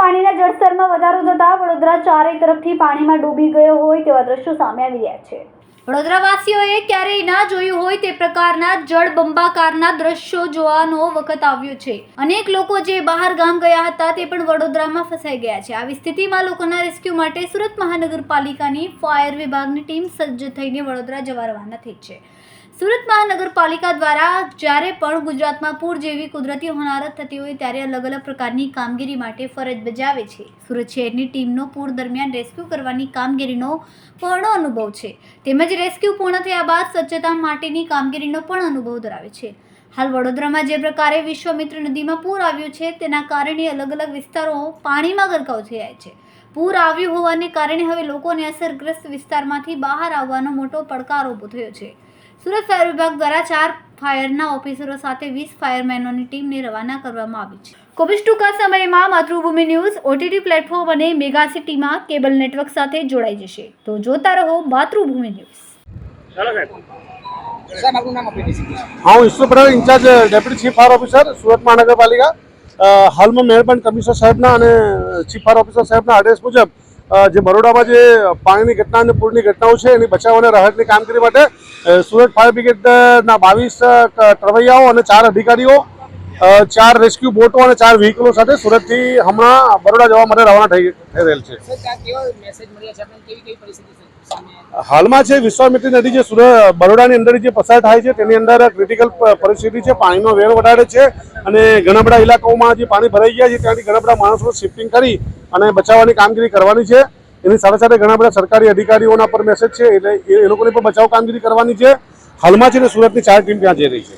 પાણીના જળસ્તરમાં વધારો થતા વડોદરા ચારે તરફથી પાણીમાં ડૂબી ગયો હોય તેવા દ્રશ્યો સામે આવી રહ્યા છે। વડોદરાવાસીઓએ ક્યારેય ના જોયું હોય તે પ્રકારના જળબંબાકારના દ્રશ્યો જોવાનો વખત આવ્યો છે। અનેક લોકો જે બહાર ગામ ગયા હતા તે પણ વડોદરામાં ફસાઈ ગયા છે। આવી સ્થિતિમાં લોકોના રેસ્ક્યુ માટે સુરત મહાનગરપાલિકાની ફાયર વિભાગની ટીમ સજ્જ થઈને વડોદરા જવા રવાના થઈ છે। સુરત મહાનગરપાલિકા દ્વારા જ્યારે પણ ગુજરાતમાં પૂર જેવી કુદરતી હોનારત થતી હોય ત્યારે અલગ અલગ પ્રકારની કામગીરી માટે ફરજ બજાવે છે। સુરત શહેરની ટીમનો પૂર દરમિયાન રેસ્ક્યુ કરવાની કામગીરીનો પૂર્ણ અનુભવ છે તેમજ રેસ્ક્યુ પૂર્ણ થયા બાદ સ્વચ્છતા માટેની કામગીરીનો પણ અનુભવ ધરાવે છે। હાલ વડોદરામાં જે પ્રકારે વિશ્વામિત્ર નદીમાં પૂર આવ્યું છે તેના કારણે અલગ અલગ વિસ્તારો પાણીમાં ગરકાવ થયા છે। પૂર આવ્યું હોવાને કારણે હવે લોકોને અસરગ્રસ્ત વિસ્તારમાંથી બહાર આવવાનો મોટો પડકાર ઊભો થયો છે। સુરત ફાયર વિભાગ દ્વારા 4 ફાયરના ઓફિસરો સાથે 20 ફાયરમેનોની ટીમને રવાના કરવામાં આવી છે। ખૂબ જ ટૂંકા સમયમાં માતૃભૂમિ ન્યૂઝ ઓટીટી પ્લેટફોર્મ અને મેગા સિટીમાં કેબલ નેટવર્ક સાથે જોડાઈ જશે, તો જોતા રહો માતૃભૂમિ ન્યૂઝ। हाँ, Ishwar Patel incharge deputy chief fire officer Surat महानगरपालिका। हालમાં મહેરબાન કમિશનર સાહેબના અને ચીફ ફાયર ઓફિસર સાહેબના આદેશ મુજબ જે બરોડામાં જે પાણીની ઘટના અને પૂરની ઘટનાઓ છે એની બચાવ અને રાહતની કામગીરી માટે સુરત ફાયર બ્રિગેડના 22 તરવૈયાઓ અને 4 અધિકારીઓ 4 રેસ્ક્યુ બોટો અને 4 વ્હીકલો સાથે સુરતથી હમણાં બરોડા જવા માટે રવાના થઈ રહેલ છે। હાલમાં છે વિશ્વામિત્રી નદી જે સુરત બરોડાની અંદર જે પસાર થાય છે તેની અંદર ક્રિટિકલ પરિસ્થિતિ છે, પાણીનો વેર વધારે છે અને ઘણા બધા ઇલાકાઓમાં જે પાણી ભરાઈ ગયા છે ત્યાંથી ઘણા બધા માણસો શિફ્ટિંગ કરી અને બચાવવાની કામગીરી કરવાની છે। એની સાથે સાથે ઘણા બધા સરકારી અધિકારીઓના પર મેસેજ છે એટલે એ લોકોની પણ બચાવ કામગીરી કરવાની છે। હાલમાં છે ને સુરતની 4 ટીમ ત્યાં જઈ રહી છે।